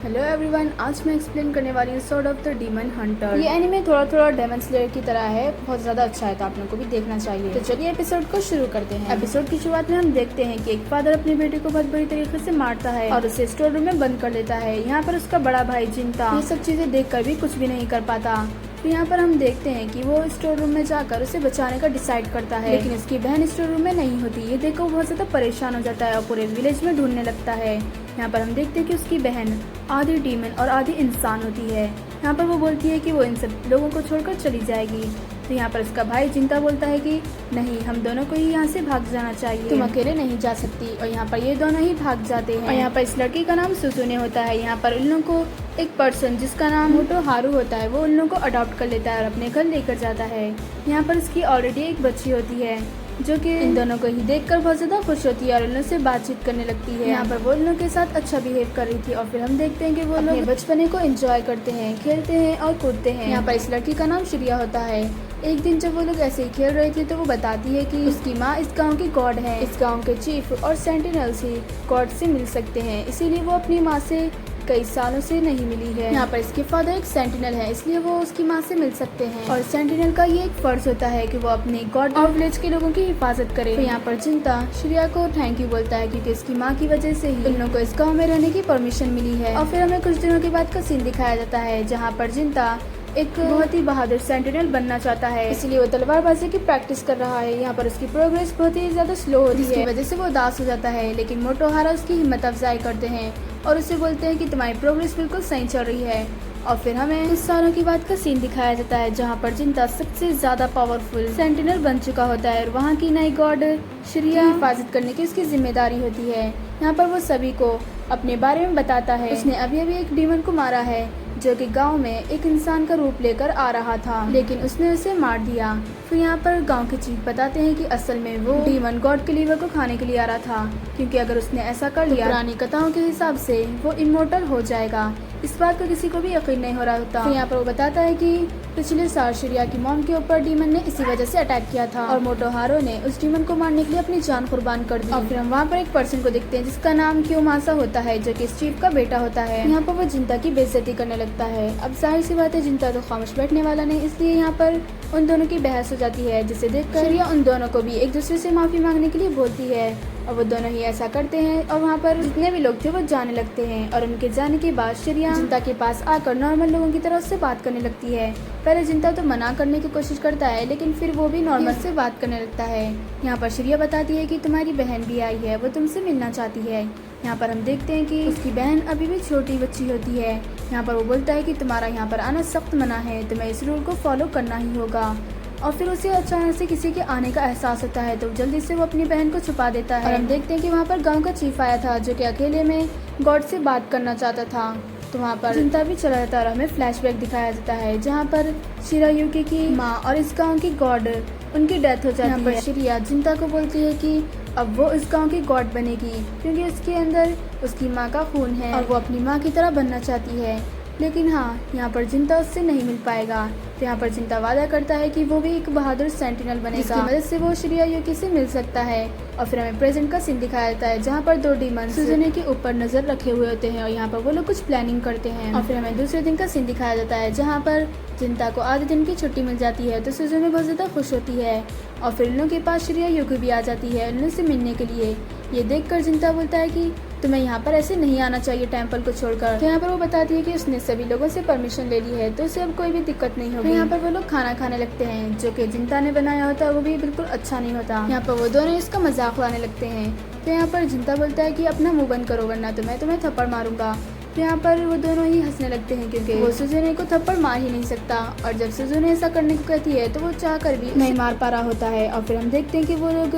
Hello everyone, आज मैं explain करने वाली हूँ sword of the demon Hunter. ये एनिमे थोड़ा डेमन स्लेयर की तरह है, बहुत ज़्यादा अच्छा है, तो आप लोगों को भी देखना चाहिए। तो चलिए एपिसोड को शुरू करते हैं। एपिसोड की शुरुआत में हम देखते हैं कि एक फादर अपने बेटे को बहुत बुरी तरीके से मारता है और उसे स्टोर रूम में बंद कर लेता है। यहाँ पर उसका बड़ा भाई जिंता ये सब चीजें देख कर भी कुछ भी नहीं कर पाता। तो यहाँ पर हम देखते हैं कि वो स्टोर रूम में जाकर उसे बचाने का डिसाइड करता है, लेकिन उसकी बहन स्टोर रूम में नहीं होती। ये देखकर वो बहुत ज्यादा परेशान हो जाता है और पूरे विलेज में ढूंढने लगता है। यहाँ पर हम देखते हैं कि उसकी बहन आधी डीमन और आधी इंसान होती है। यहाँ पर वो बोलती है कि वो इन सब लोगों को छोड़कर चली जाएगी। तो यहाँ पर उसका भाई जिंता बोलता है कि नहीं, हम दोनों को ही यहाँ से भाग जाना चाहिए, तुम अकेले नहीं जा सकती। और यहाँ पर ये दोनों ही भाग जाते हैं। और यहाँ पर इस लड़की का नाम सुसुने होता है। यहाँ पर उन लोगों को एक पर्सन जिसका नाम मोटोहारू होता है वो उन लोगों को अडॉप्ट कर लेता है और अपने घर लेकर जाता है। यहाँ पर उसकी ऑलरेडी एक बच्ची होती है जो कि इन दोनों को ही देखकर बहुत ज्यादा खुश होती है और उन लोगों से बातचीत करने लगती है। यहाँ पर वो उन लोगों के साथ अच्छा बिहेव कर रही थी और फिर हम देखते हैं कि वो लोग बचपने को एंजॉय करते हैं, खेलते हैं और कूदते हैं। यहाँ पर इस लड़की का नाम श्रिया होता है। एक दिन जब वो लोग ऐसे ही खेल रहे थे तो वो बताती है कि उसकी माँ इस गांव की गॉड है, इस गांव के चीफ और सेंटिनल्स ही गॉड से मिल सकते हैं, इसीलिए वो अपनी माँ से कई सालों से नहीं मिली है। यहाँ पर इसके फादर एक सेंटिनल है, इसलिए वो उसकी माँ से मिल सकते हैं और सेंटिनल का ये एक फर्ज होता है कि वो अपने गॉड और विलेज के लोगों की हिफाजत करे। तो यहाँ पर जिंता श्रिया को थैंक यू बोलता है क्योंकि इसकी माँ की वजह से ही इन लोगों को इस गाँव में रहने की परमिशन मिली है। और फिर हमें कुछ दिनों के बाद का सीन दिखाया जाता है जहाँ पर जिंता एक बहुत ही बहादुर सेंटिनल बनना चाहता है, इसलिए वो तलवारबाजी की प्रैक्टिस कर रहा है। यहाँ पर उसकी प्रोग्रेस बहुत ही ज्यादा स्लो होती है, जिसकी वजह से वो उदास हो जाता है। लेकिन मोटोहारा उसकी हिम्मत अफजाई करते हैं और उसे बोलते हैं कि तुम्हारी प्रोग्रेस बिल्कुल सही चल रही है। और फिर हमें कुछ सालों के बाद का सीन दिखाया जाता है जहाँ पर जिंता सबसे ज्यादा पावरफुल सेंटिनल बन चुका होता है और वहाँ की नई गॉड श्रिया हिफाजत करने की उसकी जिम्मेदारी होती है। यहाँ पर वो सभी को अपने बारे में बताता है। उसने अभी एक डीमन को मारा है जो कि गांव में एक इंसान का रूप लेकर आ रहा था, लेकिन उसने उसे मार दिया। फिर यहाँ पर गांव के चीफ बताते हैं कि असल में वो डीमन गॉड के लीवर को खाने के लिए आ रहा था, क्योंकि अगर उसने ऐसा कर लिया पुरानी कथाओं के हिसाब से वो इमोर्टल हो जाएगा। इस बात को किसी को भी यकीन नहीं हो रहा होता। फिर यहाँ पर वो बताता है कि पिछले साल श्रिया की मॉम के ऊपर डीमन ने इसी वजह से अटैक किया था और मोटोहारो ने उस डीमन को मारने के लिए अपनी जान कुर्बान कर दी। और फिर हम वहाँ पर एक पर्सन को देखते हैं जिसका नाम क्योमासा होता है जो कि इस चीफ का बेटा होता है। यहाँ पर वो जिंता की बेइज्जती करने लगता है। अब जाहिर सी बात है जिंता तो खामोश बैठने वाला नहीं, इसलिए यहाँ पर उन दोनों की बहस हो जाती है, जिसे देखकर श्रिया उन दोनों को भी एक दूसरे से माफी मांगने के लिए बोलती है और वो दोनों ही ऐसा करते हैं। और वहाँ पर जितने भी लोग थे वो जाने लगते हैं और उनके जाने के बाद श्रिया जिंता के पास आकर नॉर्मल लोगों की तरह उससे बात करने लगती है। पहले जिंता तो मना करने की कोशिश करता है, लेकिन फिर वो भी नॉर्मल से बात करने लगता है। यहाँ पर श्रिया बताती है कि तुम्हारी बहन भी आई है, वो तुमसे मिलना चाहती है। यहाँ पर हम देखते हैं कि उसकी बहन अभी भी छोटी बच्ची होती है। यहाँ पर वो बोलता है कि तुम्हारा यहाँ पर आना सख्त मना है, तुम्हें इस रूल को फॉलो करना ही होगा। और फिर उसे अचानक से किसी के आने का एहसास होता है, तो जल्दी से वो अपनी बहन को छुपा देता है। और हम देखते हैं कि वहाँ पर गांव का चीफ आया था जो कि अकेले में गॉड से बात करना चाहता था। तो वहाँ पर जिंता भी चला जाता है और हमें फ्लैशबैक दिखाया जाता है जहाँ पर शिरायुकी की माँ और इस गांव की गॉड उनकी डेथ हो जाती है। श्रिया जिंता को बोलती है कि अब वो इस गांव की गॉड बनेगी क्योंकि उसके अंदर उसकी माँ का खून है और वो अपनी माँ की तरह बनना चाहती है। लेकिन हाँ, यहाँ पर जिंता उससे नहीं मिल पाएगा। तो यहाँ पर जिंता वादा करता है कि वो भी एक बहादुर सेंटिनल बनेगा, जिसकी मदद से वो शिरायुकी से मिल सकता है। और फिर हमें प्रेजेंट का सीन दिखाया जाता है जहाँ पर दो डीमन सुजुने के ऊपर नजर रखे हुए होते हैं और यहाँ पर वो लोग कुछ प्लानिंग करते हैं। और फिर हमें दूसरे दिन का सीन दिखाया जाता है जहाँ पर जिंता को आधे दिन की छुट्टी मिल जाती है, तो सुजुने बहुत ज्यादा खुश होती है और फिर उन लोगों के पास शिरायुकी भी आ जाती है उन से मिलने के लिए। ये देखकर जिंता बोलता है कि तुम्हें यहाँ पर ऐसे नहीं आना चाहिए टेंपल को छोड़कर। तो यहाँ पर वो बताती है कि उसने सभी लोगों से परमिशन ले ली है, तो उसे अब कोई भी दिक्कत नहीं होगी। यहाँ पर वो लोग खाना खाने लगते हैं जो कि जिंता ने बनाया होता है, वो भी बिल्कुल अच्छा नहीं होता। यहाँ पर वो दोनों इसका मजाक उड़ाने लगते हैं। तो यहाँ पर जिंता बोलता है कि अपना मुंह बंद करो वरना तो मैं तुम्हें थप्पड़ मारूंगा। तो यहाँ पर वो दोनों ही हंसने लगते हैं क्योंकि वो सुजुने को थप्पड़ मार ही नहीं सकता और जब सुजुने ऐसा करने को कहती है तो वो चाह कर भी नहीं मार पा रहा होता है। और फिर हम देखते हैं कि वो लोग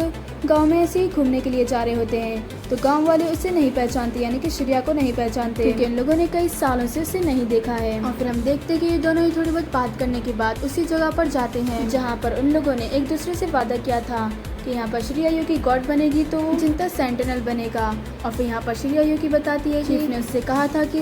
गांव में ऐसे ही घूमने के लिए जा रहे होते हैं, तो गांव वाले उसे नहीं पहचानते, यानी कि श्रिया को नहीं पहचानते क्योंकि इन लोगों ने कई सालों से उसे नहीं देखा है। और फिर हम देखते हैं कि ये दोनों ही थोड़ी बहुत बात करने के बाद उसी जगह पर जाते हैं जहाँ पर उन लोगों ने एक दूसरे से वादा किया था कि यहाँ पर शिरायुकी गॉड बनेगी तो जिंता सेंटिनल बनेगा। और फिर यहाँ पर शिरायुकी बताती है कि उसने उससे कहा था कि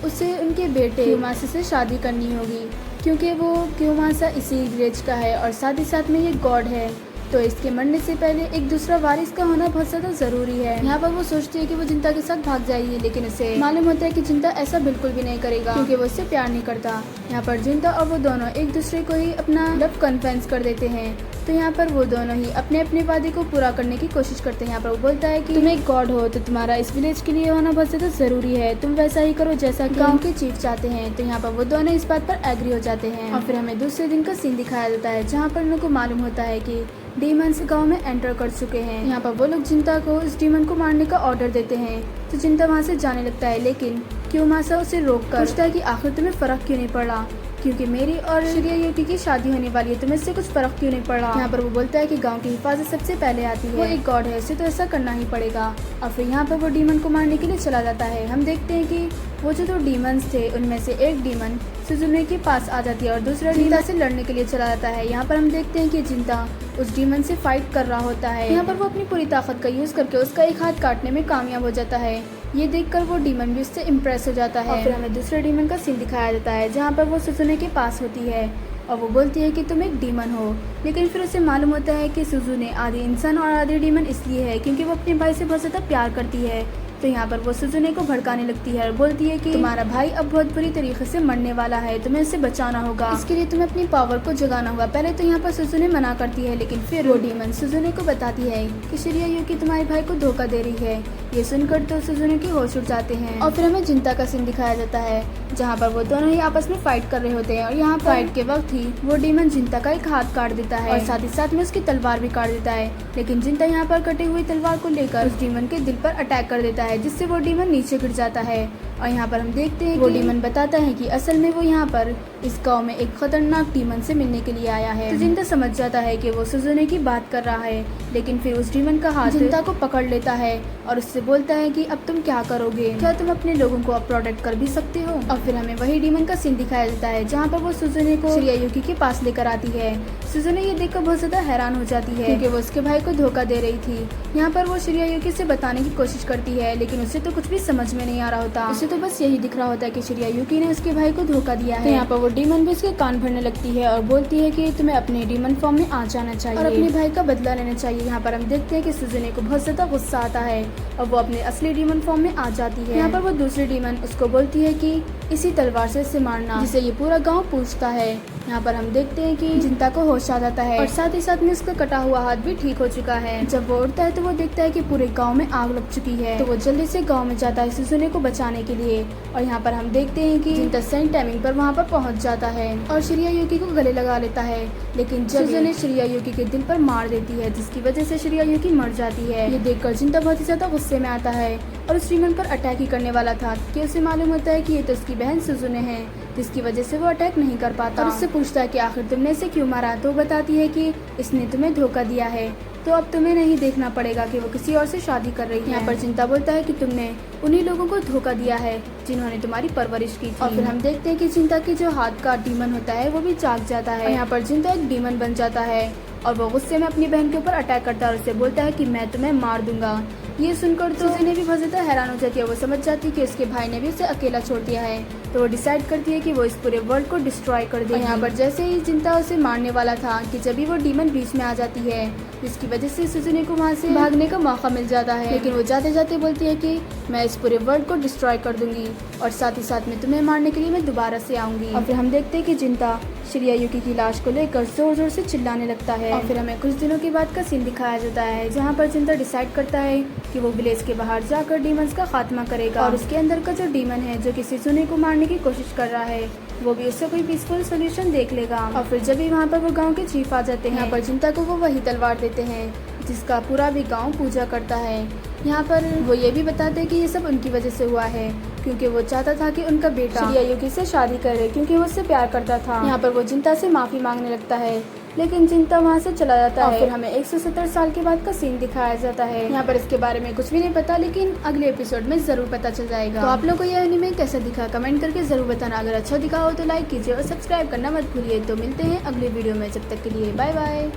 उसे उनके बेटे क्योमासा से शादी करनी होगी क्योंकि वो क्योमासा इसी विलेज का है और साथ ही साथ में ये गॉड है। तो इसके मरने से पहले एक दूसरा वारिस का होना बहुत ज्यादा जरूरी है। यहाँ पर वो सोचती है कि वो जिंता के साथ भाग जाएगी, लेकिन उसे मालूम होता है कि जिंता ऐसा बिल्कुल भी नहीं करेगा क्योंकि वो उससे प्यार नहीं करता। यहाँ पर जिंता और वो दोनों एक दूसरे को ही अपना लव कन्फेस कर देते हैं। तो यहाँ पर वो दोनों ही अपने अपने वादे को पूरा करने की कोशिश करते हैं। यहाँ पर वो बोलता है कि तुम एक गॉड हो तो तुम्हारा इस विलेज के लिए होना बहुत ज्यादा जरूरी है, तुम वैसा ही करो जैसा गांव के चीफ चाहते हैं। तो यहाँ पर वो दोनों इस बात पर एग्री हो जाते हैं और फिर हमें दूसरे दिन का सीन दिखाया जाता है जहाँ पर उनको मालूम होता है कि डीमंस गांव में एंटर कर चुके हैं। यहाँ पर वो लोग जिंता को इस डीमन को मारने का ऑर्डर देते हैं। तो जिंता वहाँ से जाने लगता है, लेकिन क्यूमासा उसे रोककर पूछता है कि आखिर तुम्हें फर्क क्यों नहीं पड़ा, क्योंकि मेरी और शिरिया युकी की शादी होने वाली है, तुम्हें इससे कुछ फर्क क्यों नहीं पड़ा। यहाँ पर वो बोलता है कि गांव की हिफाजत सबसे पहले आती है, वो एक गॉड है, उसे तो ऐसा करना ही पड़ेगा। और फिर यहाँ पर वो डीमन को मारने के लिए चला जाता है। हम देखते हैं कि वो जो दो डीमंस थे उनमें से एक डीमन सुजुने के पास आ जाती है और दूसरा जिंता से लड़ने के लिए चला जाता है। यहाँ पर हम देखते हैं कि जिंता उस डीमन से फाइट कर रहा होता है। यहाँ पर वो अपनी पूरी ताकत का यूज करके उसका एक हाथ काटने में कामयाब हो जाता है। ये देखकर वो डीमन भी उससे इम्प्रेस हो जाता है। और फिर हमें दूसरे डीमन का सीन दिखाया जाता है जहाँ पर वो सुजुने के पास होती है और वो बोलती है कि तुम एक डीमन हो, लेकिन फिर उसे मालूम होता है कि सुजुने आधी इंसान और आधी डीमन इसलिए है क्योंकि वो अपने भाई से बहुत ज्यादा प्यार करती है। तो यहाँ पर वो सुजुने को भड़काने लगती है और बोलती है कि तुम्हारा भाई अब बहुत बुरी तरीके से मरने वाला है, तुम्हें उसे बचाना होगा, इसके लिए तुम्हें अपनी पावर को जगाना होगा। पहले तो यहाँ पर सुजुने मना करती है, लेकिन फिर वो डीमन सुजुने को बताती है कि शिरिया युकी तुम्हारे भाई को धोखा दे रही है। ये सुनकर तो सुजुने के होश उड़ जाते हैं और फिर हमें जिंता का सीन दिखाया जाता है जहाँ पर वो दोनों ही आपस में फाइट कर रहे होते हैं। और यहाँ फाइट के वक्त ही वो डीमन जिंता का एक हाथ काट देता है और साथ ही साथ में उसकी तलवार भी काट देता है, लेकिन जिंता यहाँ पर कटी हुई तलवार को लेकर उस डीमन के दिल पर अटैक कर देता है, जिससे वो डीमन नीचे गिर जाता है। और यहाँ पर हम देखते हैं वो डीमन बताता है कि असल में वो यहाँ पर इस गांव में एक खतरनाक डीमन से मिलने के लिए आया है। तो जिंता समझ जाता है कि वो सुजुने की बात कर रहा है, लेकिन फिर उस डीमन का हाथ जिंता को पकड़ लेता है और उससे बोलता है कि अब तुम क्या करोगे, क्या तुम अपने लोगों को अब प्रोटेक्ट कर भी सकते हो। और फिर हमें वही डीमन का सीन दिखाया जाता है जहाँ पर वो सुजुने को शिरिया युकी के पास लेकर आती है। सुजुने ये देखकर बहुत ज्यादा हैरान हो जाती है क्योंकि वो उसके भाई को धोखा दे रही थी। यहाँ पर वो शिरिया युकी से बताने की कोशिश करती है, लेकिन उसे तो कुछ भी समझ में नहीं आ रहा होता। उसे तो बस यही दिख रहा होता है कि शिरिया युकी ने उसके भाई को धोखा दिया है। तो यहाँ पर वो डीमन भी उसके कान भरने लगती है और बोलती है कि तुम्हें अपने डीमन फॉर्म में आ जाना चाहिए और अपने भाई का बदला लेना चाहिए। यहाँ पर हम देखते हैं कि सुजुने को बहुत ज्यादा गुस्सा आता है और वो अपने असली डीमन फॉर्म में आ जाती है। यहाँ पर वो दूसरी डीमन उसको बोलती है कि इसी तलवार से इसे मारना, जिसे ये पूरा गांव पूछता है। यहाँ पर हम देखते हैं कि जिंता को होश आ जाता है और साथ ही साथ में उसका कटा हुआ हाथ भी ठीक हो चुका है। जब वो उठता है तो वो देखता है कि पूरे गांव में आग लग चुकी है। तो वो जल्दी से गांव में जाता है सुजुने को बचाने के लिए। और यहाँ पर हम देखते हैं कि जिंता सही टाइमिंग पर वहाँ पर पहुँच जाता है और शिरिया युकी को गले लगा लेता है, लेकिन सुजुने शिरिया युकी के दिल पर मार देती है, जिसकी वजह से शिरिया युकी मर जाती है। ये देखकर जिंता बहुत ही ज्यादा गुस्से में आता है और उस डीमन पर अटैक ही करने वाला था कि उसे मालूम होता है कि ये तो उसकी बहन सुजुने है, जिसकी वजह से वो अटैक नहीं कर पाता। और उससे पूछता है कि आखिर तुमने इसे क्यों मारा। तो बताती है कि इसने तुम्हें धोखा दिया है, तो अब तुम्हें नहीं देखना पड़ेगा कि वो किसी और से शादी कर रही है। यहाँ पर जिंता बोलता है कि तुमने उन्हीं लोगों को धोखा दिया है जिन्होंने तुम्हारी परवरिश की थी। और फिर हम देखते हैं कि जिंता की जो हाथ का डीमन होता है वो भी जाग जाता है। यहाँ पर जिंता एक डीमन बन जाता है और वो गुस्से में अपनी बहन के ऊपर अटैक करता है और उससे बोलता है कि मैं तुम्हें मार दूंगा। ये सुनकर तो सुजुने भी बहुत ज्यादा हैरान हो जाती है। वो समझ जाती है कि उसके भाई ने भी उसे अकेला छोड़ दिया है, तो वो डिसाइड करती है कि वो इस पूरे वर्ल्ड को डिस्ट्रॉय कर दे। यहाँ पर जैसे ही जिंता उसे मारने वाला था कि जब भी वो डीमन बीच में आ जाती है, जिसकी वजह से सुजुने को वहाँ से भागने का मौका मिल जाता है, लेकिन वो जाते जाते बोलती है कि मैं इस पूरे वर्ल्ड को डिस्ट्रॉय कर दूंगी और साथ ही साथ में तुम्हें मारने के लिए मैं दोबारा से आऊंगी। और फिर हम देखते हैं कि जिंता शिरिया युकी की लाश को लेकर जोर जोर से चिल्लाने लगता है। और फिर हमें कुछ दिनों के बाद का सीन दिखाया जाता है जहाँ पर जिंता डिसाइड करता है कि वो विलेज के बाहर जाकर डीमंस का खात्मा करेगा और उसके अंदर का जो डीमन है जो कि सुजुने को मारने की कोशिश कर रहा है, वो भी उससे कोई पीसफुल सोल्यूशन देख लेगा। और फिर जब भी वहाँ पर वो गांव के चीफ आ जाते हैं, यहाँ पर जिंता को वो वही तलवार देते हैं जिसका पूरा भी गांव पूजा करता है। यहाँ पर वो ये भी बताते हैं कि ये सब उनकी वजह से हुआ है क्योंकि वो चाहता था कि उनका बेटा शिरिया युकी से शादी करे क्योंकि वो उससे प्यार करता था। यहाँ पर वो जिंता से माफी मांगने लगता है, लेकिन जिंता वहाँ से चला जाता है। फिर हमें 170 साल के बाद का सीन दिखाया जाता है। यहाँ पर इसके बारे में कुछ भी नहीं पता, लेकिन अगले एपिसोड में जरूर पता चल जाएगा। तो आप लोगों को यह एनीमे कैसा दिखा कमेंट करके जरूर बताना। अगर अच्छा दिखा हो तो लाइक कीजिए और सब्सक्राइब करना मत भूलिए। तो मिलते हैं अगले वीडियो में, जब तक के लिए बाय बाय।